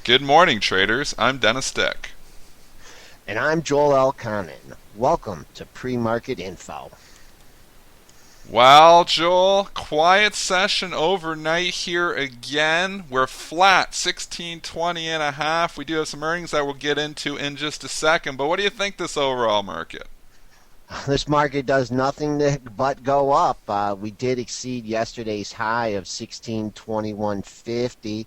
Good morning, traders. I'm Dennis Dick. And I'm Joel Icahn. Welcome to Pre-Market Info. Well, Joel, quiet session overnight here again. We're flat 1620 and a half. We do have some earnings that we'll get into in just a second, but what do you think this overall market? This market does nothing but go up. We did exceed yesterday's high of 1621.50,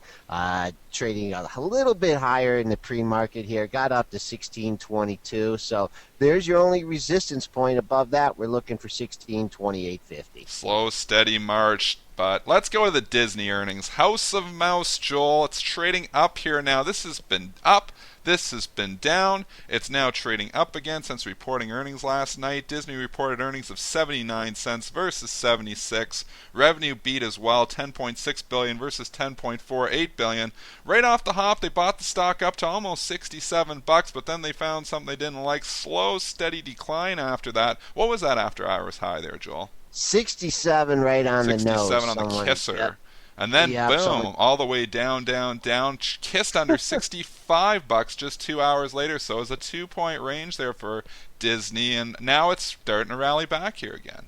trading a little bit higher in the pre-market here. Got up to 1622. So there's your only resistance point. Above that, we're looking for 1628.50. Slow, steady march. But let's go to the Disney earnings. House of Mouse, Joel. It's trading up here now. This has been up. This has been down. It's now trading up again since reporting earnings last night. Disney reported earnings of 79 cents versus 76. Revenue beat as well, 10.6 billion versus 10.48 billion. Right off the hop, they bought the stock up to almost 67 bucks, but then they found something they didn't like. Slow, steady decline after that. What was that after hours high there, Joel? 67 right on the nose. 67 on the Yep, kisser. And then yep, boom, all the way down, down, down, kissed under 65 bucks just 2 hours later. So it's a 2 point range there for Disney, and now it's starting to rally back here again.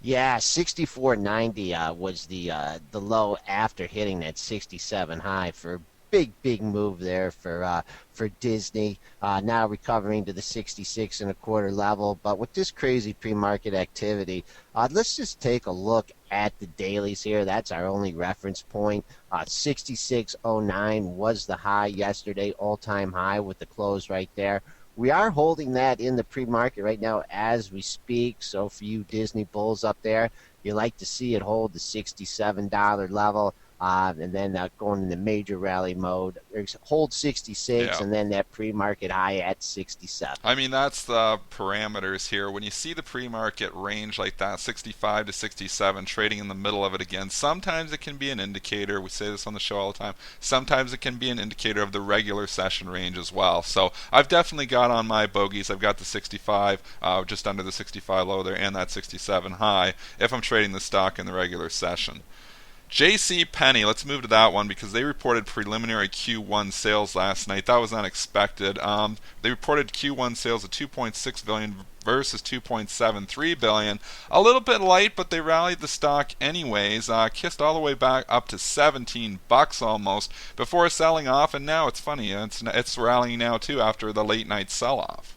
Yeah, 64.90 was the low after hitting that 67 high for a big move there for Disney. Now recovering to the 66 and a quarter level, but with this crazy pre-market activity, let's just take a look at the dailies here. That's our only reference point. 66.09 was the high yesterday, all-time high with the close right there. We are holding that in the pre-market right now as we speak. So for you Disney bulls up there, you like to see it hold the $67 level, and then going into major rally mode. Hold 66, Yeah. and then that pre-market high at 67. I mean, that's the parameters here. When you see the pre-market range like that, 65 to 67, trading in the middle of it again, sometimes it can be an indicator. We say this on the show all the time. Sometimes it can be an indicator of the regular session range as well. So I've definitely got on my bogeys. I've got the 65, just under the 65 low there, and that 67 high if I'm trading the stock in the regular session. JC Penney, let's move to that one because they reported preliminary Q1 sales last night. That was unexpected. They reported Q1 sales of 2.6 billion versus 2.73 billion. A little bit light, but they rallied the stock anyways. Kissed all the way back up to 17 bucks almost before selling off, and now it's funny. It's rallying now too after the late night sell-off.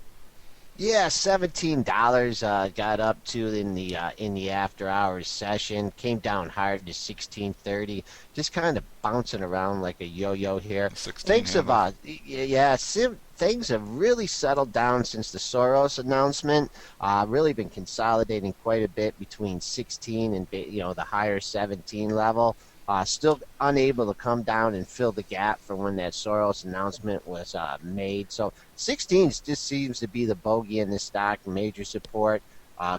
Yeah, $17 got up to in the after hours session. Came down hard to 16.30. Just kind of bouncing around like a yo-yo here. 16 Things have handle. things have really settled down since the Soros announcement. Really been consolidating quite a bit between 16 and the higher 17 level. Still unable to come down and fill the gap from when that Soros announcement was made. So 16 just seems to be the bogey in this stock, major support.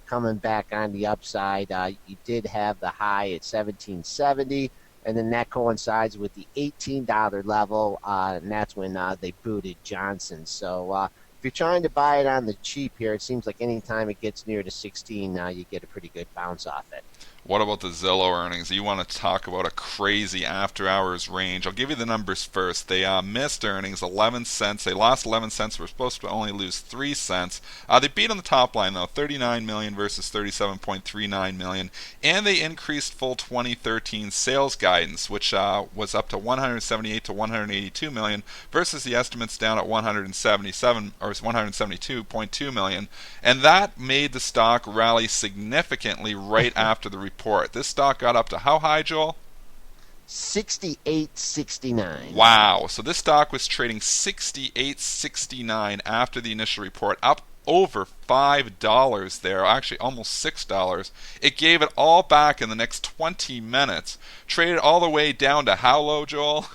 Coming back on the upside, you did have the high at 1770, and then that coincides with the $18 level, and that's when they booted Johnson. So if you're trying to buy it on the cheap here, it seems like anytime it gets near to 16, you get a pretty good bounce off it. What about the Zillow earnings? You want to talk about a crazy after hours range. I'll give you the numbers first. They missed earnings 11 cents. They lost 11 cents. We're supposed to only lose 3 cents. They beat on the top line though, 39 million versus 37.39 million, and they increased full 2013 sales guidance, which was up to 178 to 182 million versus the estimates down at 177 or 172.2 million, and that made the stock rally significantly right after the report. This stock got up to how high, Joel? 68.69. Wow. So this stock was trading 68.69 after the initial report, up over $5 there, actually almost $6. It gave it all back in the next 20 minutes. Traded all the way down to how low, Joel?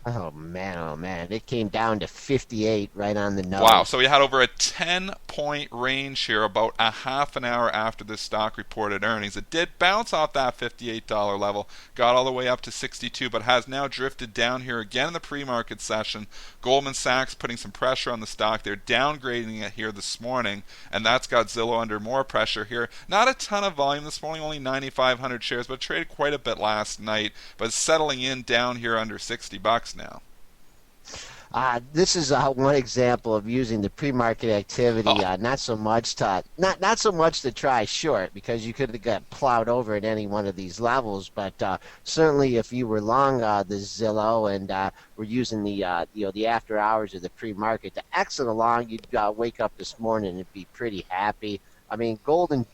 Oh man, it came down to 58 right on the Wow, nose. so we had over a 10-point range here about a half an hour after this stock reported earnings. It did bounce off that $58 level, got all the way up to 62, but has now drifted down here again in the pre-market session. Goldman Sachs putting some pressure on the stock. They're downgrading it here this morning, and that's got Zillow under more pressure here. Not a ton of volume this morning, only 9,500 shares, but traded quite a bit last night, but settling in down here under 60 bucks now. This is one example of using the pre-market activity, Oh, not so much to try short because you could have got plowed over at any one of these levels, but certainly if you were long the Zillow and were using the after hours of the pre-market to exit along, you'd wake up this morning and be pretty happy. I mean, Goldman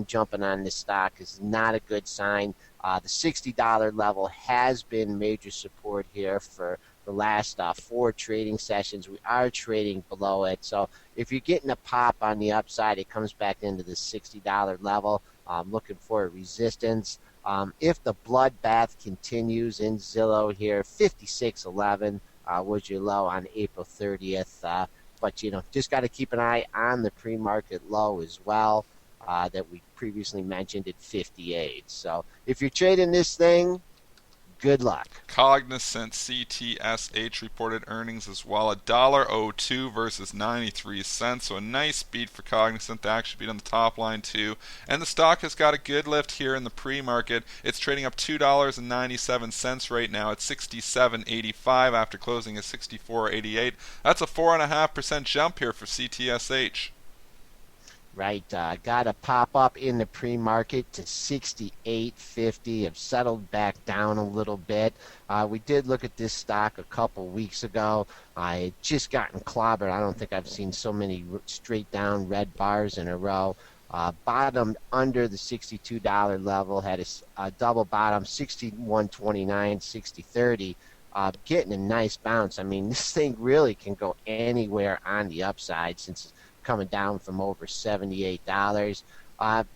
jumping on this stock is not a good sign. The $60 level has been major support here for the last four trading sessions. We are trading below it. So if you're getting a pop on the upside, it comes back into the $60 level. Looking for a resistance. If the bloodbath continues in Zillow here, 56.11 was your low on April 30th. But, just got to keep an eye on the pre-market low as well that we previously mentioned at 58. So if you're trading this thing, good luck. Cognizant CTSH reported earnings as well. $1.02 versus 93 cents. So a nice beat for Cognizant. They actually beat on the top line too. And the stock has got a good lift here in the pre-market. It's trading up $2.97 right now at 67.85 after closing at 64.88. That's a 4.5% jump here for CTSH. Right, got to pop up in the pre-market to 68.50. Have settled back down a little bit. We did look at this stock a couple weeks ago. I had just gotten clobbered. I don't think I've seen so many straight down red bars in a row. Bottomed under the $62 level, had a double bottom, 61.29, 60.30. Getting a nice bounce. I mean, this thing really can go anywhere on the upside since coming down from over $78.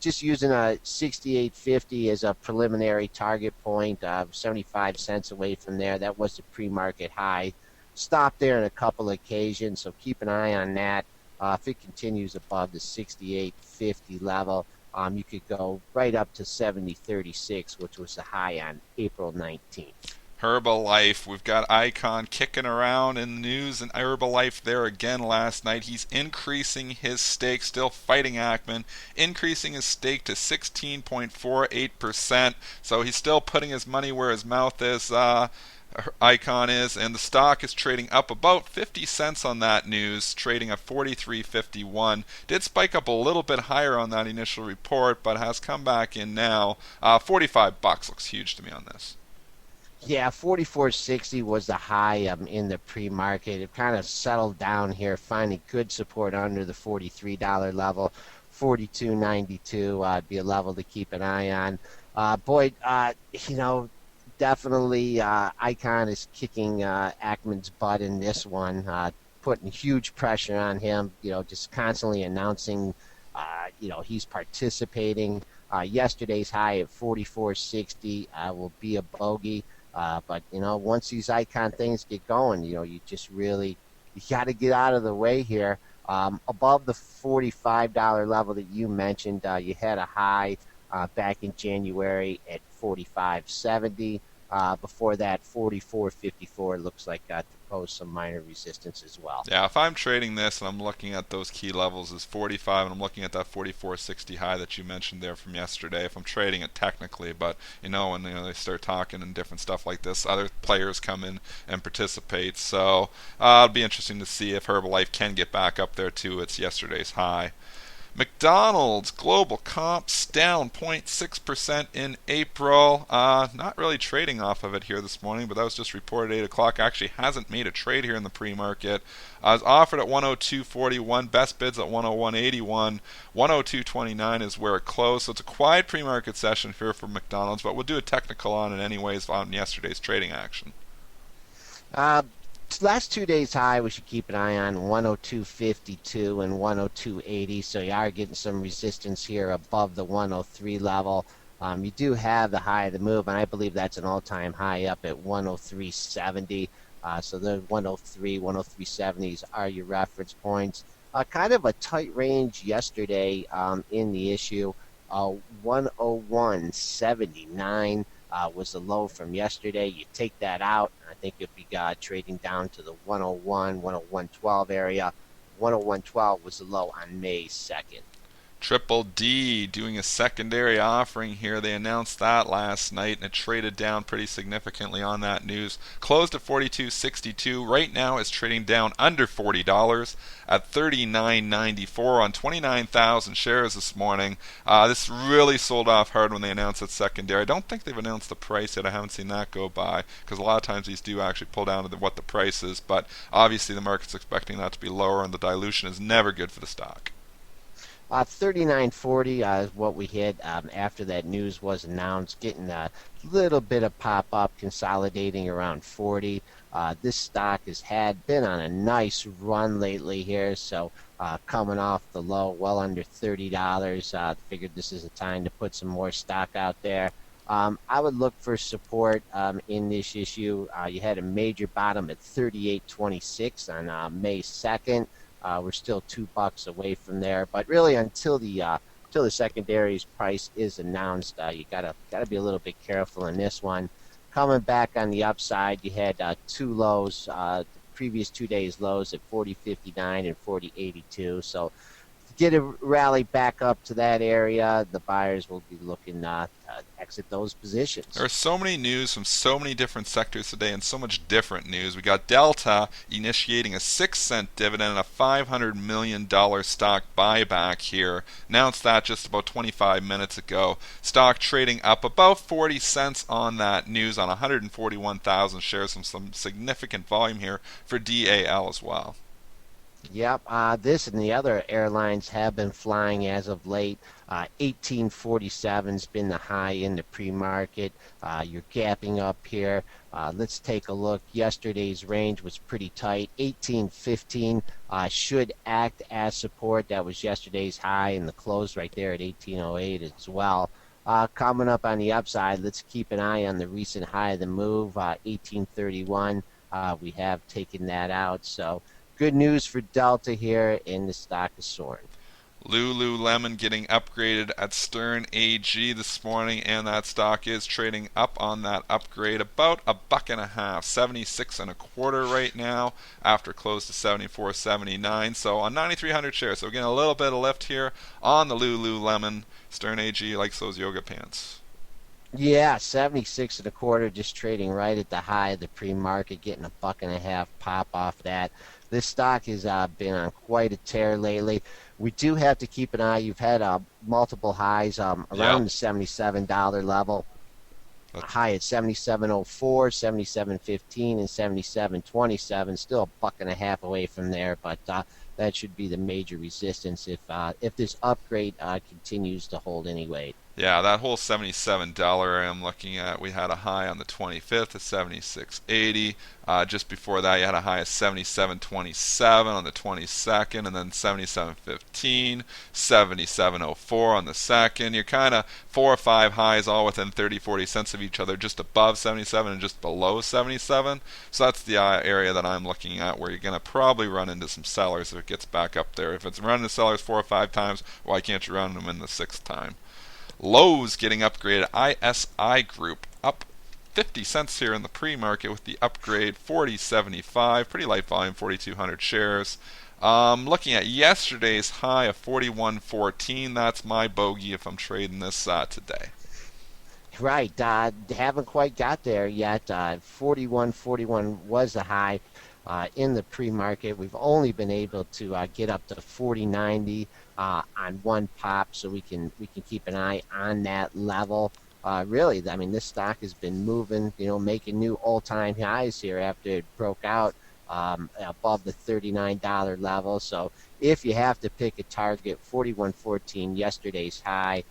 Just using a 68.50 as a preliminary target point, 75 cents away from there. That was the pre-market high. Stopped there on a couple of occasions, so keep an eye on that. If it continues above the 68.50 level, you could go right up to 70.36, which was the high on April 19th. Herbalife. We've got Icahn kicking around in the news, and Herbalife there again last night. He's increasing his stake, still fighting Icahn, increasing his stake to 16.48%. So he's still putting his money where his mouth is. Icahn is, and the stock is trading up about 50 cents on that news, trading at 43.51. Did spike up a little bit higher on that initial report, but has come back in now. $45 looks huge to me on this. Yeah, 44.60 was the high in the pre-market. It kind of settled down here, finding good support under the $43 level. 42.92 be a level to keep an eye on. Boyd, definitely Icahn is kicking Ackman's butt in this one, putting huge pressure on him, just constantly announcing, he's participating. Yesterday's high at 44.60 will be a bogey. But once these Icahn things get going, you got to get out of the way here. Above the $45 level that you mentioned, you had a high back in January at 45.70. Before that, 44.54 looks like to pose some minor resistance as well. Yeah, if I'm trading this and I'm looking at those key levels as 45 and I'm looking at that 44.60 high that you mentioned there from yesterday, if I'm trading it technically, but when they start talking and different stuff like this, other players come in and participate. So it'll be interesting to see if Herbalife can get back up there to its yesterday's high. McDonald's global comps down 0.6% in April. Not really trading off of it here this morning, but that was just reported 8 o'clock. Actually hasn't made a trade here in the pre-market. Is offered at 102.41. Best bids at 101.81. 102.29 is where it closed. So it's a quiet pre-market session here for McDonald's, but we'll do a technical on it anyways on yesterday's trading action. Last 2 days high, we should keep an eye on 102.52 and 102.80. So you are getting some resistance here above the 103 level. You do have the high of the move, and I believe that's an all-time high up at 103.70. So the 103, 103.70s are your reference points. Kind of a tight range yesterday in the issue. 101.79 was the low from yesterday. You take that out, I think you'll be trading down to the 101, 101.12 area. 101.12 was the low on May 2nd. Triple D doing a secondary offering here. They announced that last night and it traded down pretty significantly on that news. Closed at 42.62. Right now it's trading down under $40 at 39.94 on 29,000 shares this morning. This really sold off hard when they announced it secondary. I don't think they've announced the price yet. I haven't seen that go by because a lot of times these do actually pull down to what the price is. But obviously the market's expecting that to be lower and the dilution is never good for the stock. 39.40 is what we hit after that news was announced, getting a little bit of pop-up, consolidating around 40. This stock has been on a nice run lately here, so coming off the low, well under $30. Figured this is a time to put some more stock out there. I would look for support in this issue. You had a major bottom at 38.26 on May 2nd. We're still $2 away from there, but really until the secondaries price is announced, you gotta be a little bit careful in this one. Coming back on the upside, you had two lows, the previous 2 days lows at 40.59 and 40.82. So to get a rally back up to that area, the buyers will be looking to exit those positions. There are so many news from so many different sectors today and so much different news. We got Delta initiating a 6-cent dividend and a $500 million stock buyback here. Announced that just about 25 minutes ago. Stock trading up about 40 cents on that news on 141,000 shares, some significant volume here for DAL as well. Yep, this and the other airlines have been flying as of late. 1847's been the high in the pre-market. You're gapping up here. Let's take a look. Yesterday's range was pretty tight. 1815 should act as support. That was yesterday's high, and the close right there at 1808 as well. Coming up on the upside, let's keep an eye on the recent high of the move, 1831. We have taken that out, so good news for Delta here, and the stock is soaring. Lululemon getting upgraded at Stern AG this morning, and that stock is trading up on that upgrade about $1.50, 76 and a quarter right now after close to 74.79. So on 9,300 shares, so we're getting a little bit of lift here on the Lululemon. Stern AG likes those yoga pants. Yeah, 76 and a quarter, just trading right at the high of the pre-market, getting $1.50 pop off that. This stock has been on quite a tear lately. We do have to keep an eye. You've had multiple highs around the $77 level. High at 77.04, 77.15, and 77.27. Still $1.50 away from there, but that should be the major resistance if this upgrade continues to hold any weight. Yeah, that whole $77 I'm looking at, we had a high on the 25th at 76.80. Just before that, you had a high of 77.27 on the 22nd, and then 77.15, 77.04 on the 2nd. You're kind of 4 or 5 highs all within 30, 40 cents of each other, just above 77 and just below 77. So that's the area that I'm looking at where you're going to probably run into some sellers if it gets back up there. If it's running the sellers 4 or 5 times, why can't you run them in the 6th time? Lowe's getting upgraded. ISI Group up 50 cents here in the pre-market with the upgrade 40.75. Pretty light volume, 4,200 shares. Looking at yesterday's high of 41.14. That's my bogey if I'm trading this today. Right. Haven't quite got there yet. 41.41 was the high in the pre-market. We've only been able to get up to 40.90 on one pop, so we can keep an eye on that level. Really, I mean, this stock has been moving, making new all-time highs here after it broke out above the $39 level. So if you have to pick a target, 41.14, yesterday's high,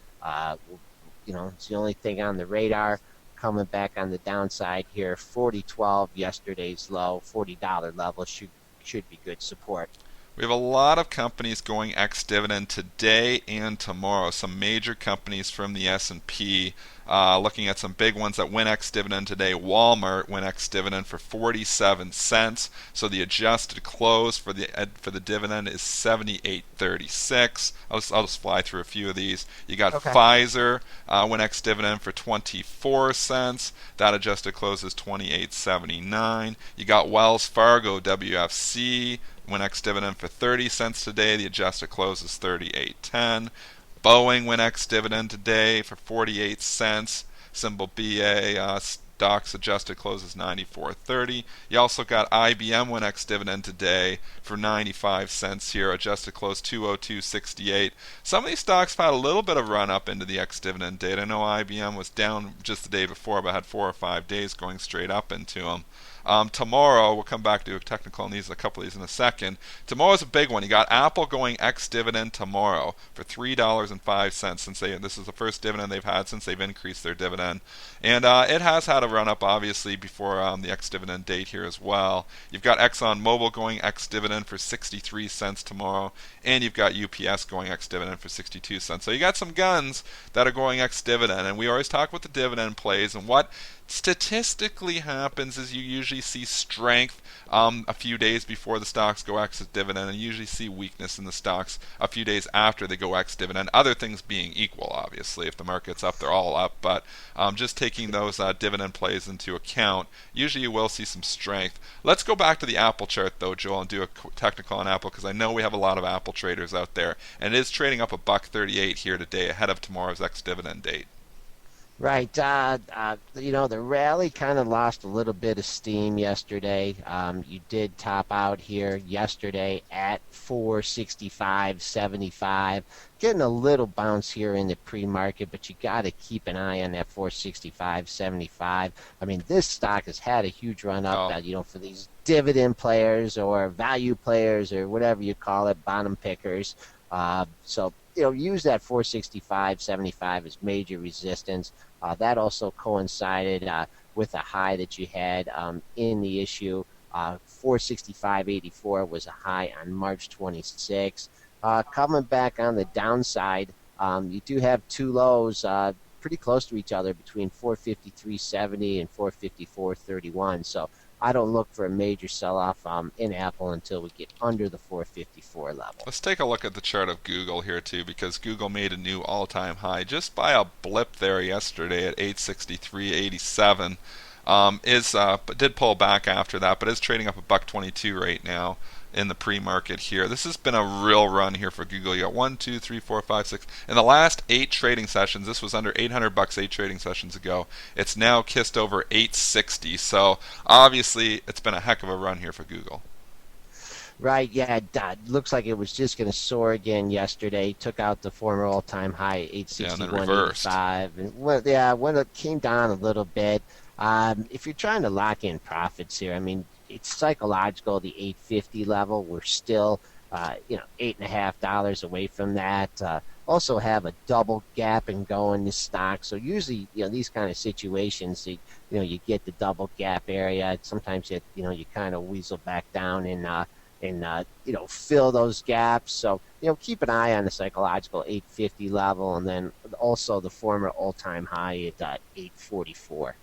it's the only thing on the radar. Coming back on the downside here, 40.12, yesterday's low, $40 level should be good support. We have a lot of companies going ex-dividend today and tomorrow. Some major companies from the S&P. Looking at some big ones that went ex-dividend today. Walmart went ex-dividend for 47 cents. So the adjusted close for the dividend is 78.36. I'll just fly through a few of these. You got Pfizer went ex-dividend for 24 cents. That adjusted close is 28.79. You got Wells Fargo WFC went ex-dividend for 30 cents today. The adjusted close is 38.10. Boeing went ex-dividend today for 48 cents. Symbol BA. Stocks adjusted closes 94.30. You also got IBM went ex-dividend today for 95 cents here. Adjusted close 202.68. Some of these stocks have had a little bit of run up into the ex-dividend date. I know IBM was down just the day before, but had 4 or 5 days going straight up into them. Tomorrow, we'll come back to a technical on these, a couple of these in a second. Tomorrow's a big one. You got Apple going ex-dividend tomorrow for $3.05 since this is the first dividend they've had since they've increased their dividend. And it has had a run up, obviously, before the ex-dividend date here as well. You've got ExxonMobil going ex-dividend for 63 cents tomorrow, and you've got UPS going ex-dividend for 62 cents. So you got some guns that are going ex-dividend, and we always talk about the dividend plays, and what statistically happens is you usually see strength a few days before the stocks go ex-dividend, and you usually see weakness in the stocks a few days after they go ex-dividend. Other things being equal, obviously, if the market's up, they're all up. But just taking those dividend plays into account, usually you will see some strength. Let's go back to the Apple chart, though, Joel, and do a technical on Apple, because I know we have a lot of Apple traders out there, and it is trading up $1.38 here today ahead of tomorrow's ex-dividend date. Right. The rally kind of lost a little bit of steam yesterday. You did top out here yesterday at 465.75. Getting a little bounce here in the pre-market, but you got to keep an eye on that 465.75. I mean, this stock has had a huge run up, for these dividend players or value players or whatever you call it, bottom pickers. Use that 465.75 as major resistance. That also coincided with a high that you had in the issue. 465.84 was a high on March 26. Coming back on the downside, you do have two lows pretty close to each other between 453.70 and 454.31. So I don't look for a major sell-off in Apple until we get under the 454 level. Let's take a look at the chart of Google here too, because Google made a new all-time high just by a blip there yesterday at 863.87. But did pull back after that, but is trading up $1.22 right now in the pre-market here. This has been a real run here for Google. You got 1, 2, 3, 4, 5, 6. In the last 8 trading sessions, this was under $800 8 trading sessions ago. It's now kissed over 860. So obviously, it's been a heck of a run here for Google. Right, yeah, it looks like it was just going to soar again yesterday. Took out the former all-time high, 861.85. And when it came down a little bit, if you're trying to lock in profits here, I mean, it's psychological, the 850 level. We're still, $8.50 away from that. Also have a double gap and go in the stock. So usually, these kind of situations, you get the double gap area. Sometimes you kind of weasel back down and fill those gaps. So, keep an eye on the psychological 850 level, and then also the former all-time high at 844.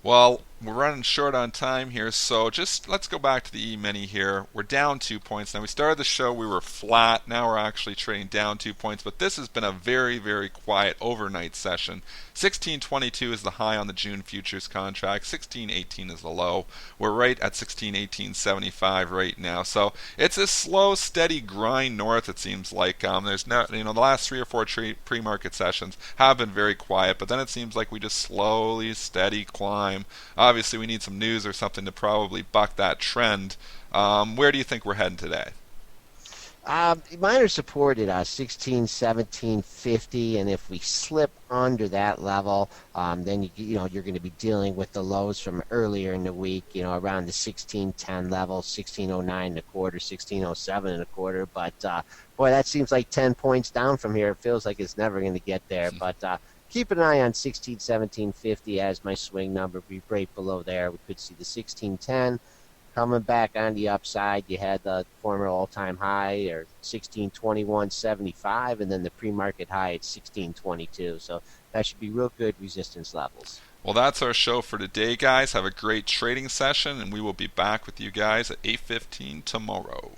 Well, we're running short on time here, so just let's go back to the E-mini here. We're down 2 points. Now, we started the show, we were flat. Now we're actually trading down 2 points, but this has been a very, very quiet overnight session. 1622 is the high on the June futures contract. 1618 is the low. We're right at 1618.75 right now. So it's a slow, steady grind north, it seems like. There's no, the last 3 or 4 pre-market sessions have been very quiet, but then it seems like we just slowly, steady climb. Obviously, we need some news or something to probably buck that trend. Where do you think we're heading today? Mine are supported 16, 17.50, and if we slip under that level, then you're going to be dealing with the lows from earlier in the week, around the 16.10 level, 16.09 and a quarter, 16.07 and a quarter. But boy, that seems like 10 points down from here. It feels like it's never going to get there. But keep an eye on 16, 17.50 as my swing number. Be right below there. We could see the 16.10. Coming back on the upside, you had the former all-time high, or 1621.75, and then the pre-market high at 1622. So that should be real good resistance levels. Well, that's our show for today, guys. Have a great trading session, and we will be back with you guys at 8:15 tomorrow.